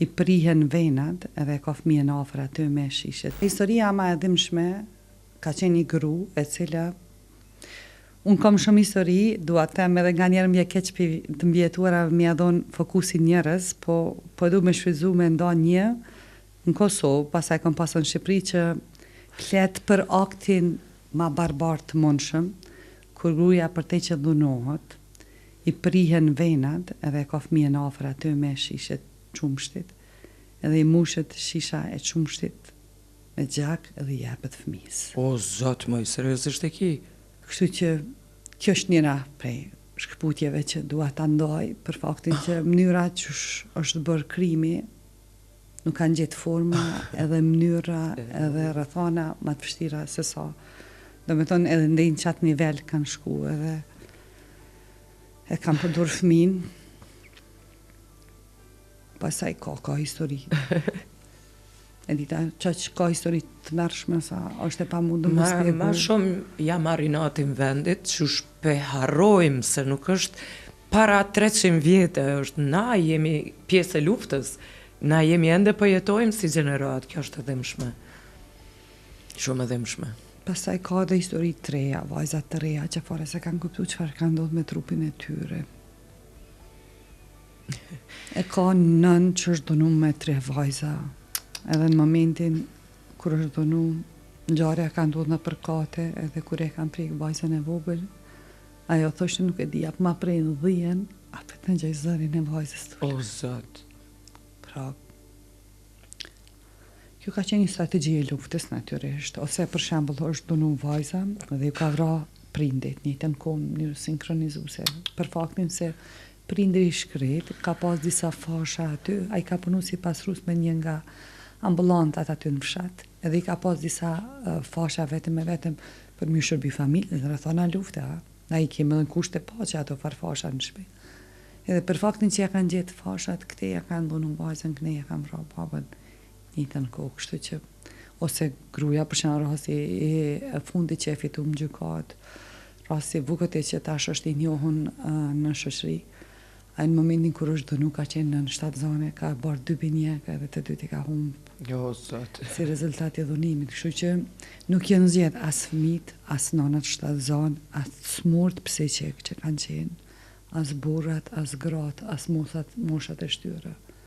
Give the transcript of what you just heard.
i prihen venat edhe ka fëmijën afër aty me shishet. Historia ma e dhimbshme ka qenë një gru e cila unë kam shumë histori, dua të them edhe nga njerë mje keq për të mbjetuara mja dhonë fokusin njerës, po du me shfryzu me nda një në Kosovë, pasaj kam pasur në Shqipëri që flet për aktin ma barbar të mundshëm, kur gruaja për te që dhunohet, i prihen venat edhe ka fëmijën afër aty me shishet qumshtit, edhe i mushet shisha e qumshtit me gjak edhe i jepet fëmijës. O, zot më, seriozisht e ki? Kështu që kjo është njëra prej shkëputjeve që dua ta ndaj për faktin që mënyra që është bërë krimi nuk kanë gjetë forma edhe mënyra edhe rrethana më të vështira se sa. Do me thonë edhe ndaj në qatë nivel kanë shku edhe e kanë përdur fëmin, pasaj ka histori. E dita që ka histori të mërshme sa është e pa mundu më spjegu. Ma shumë jam marinatin vendit që shpe harrojmë se nuk është para 300 vjetë, është na jemi pjesë e luftës, na jemi ende përjetojmë si gjenerat, kjo është e dhimbshme. Shumë e dhimbshme. Pastaj ka dhe histori të reja, vajzat të reja që fare se kanë kuptu çfarë ka ndodhur me trupin e tyre. E ka nën që është donu me 3 vajza, edhe në momentin kur është donu, ngjarja ka ndodhur në përkate, edhe kur e kanë prek vajzën e vogël, ajo thoshte nuk e di, apo ma prej 10, apo të ngjaj zërin e vajzës të. O, zot. Pra, kjo ka qenë një strategji e luftës natyrisht, ose për shembull është donu vajza dhe ju ka vrarë prindit, njëjtën kohë në mënyrë sinkronizuese, për faktin se prindri i shkret ka pas disa fasha aty, ai ka punu si pasrus me një nga ambulantat aty në fshat, edhe i ka pas disa fasha vetëm për më shërbi familjes, rrethana lufte, ai kemi edhe në kushte paqe ato farfasha në shtëpi. Edhe për faktin që ja kanë gjetë fashat, këte ja kanë dhunu vajzën, këne ja kanë vrarë babën njëtën kohë, kështu që ose gruaja për shembull rasti e fundit që e fitu në gjykat, rasti vukët e që tash është i njohun në shoqëri. Ai në momentin kur është dënu ka qenë në shtatzane, ka bërë 2 binjek edhe të dytë i ka humbë Jo, zot. si rezultat i dhunimit. Kështu që nuk janë zgjedh as fëmijët, as nonat shtatzan, as smurt pse që kanë qenë, as burrat, as gratë, as moshat e shtyre.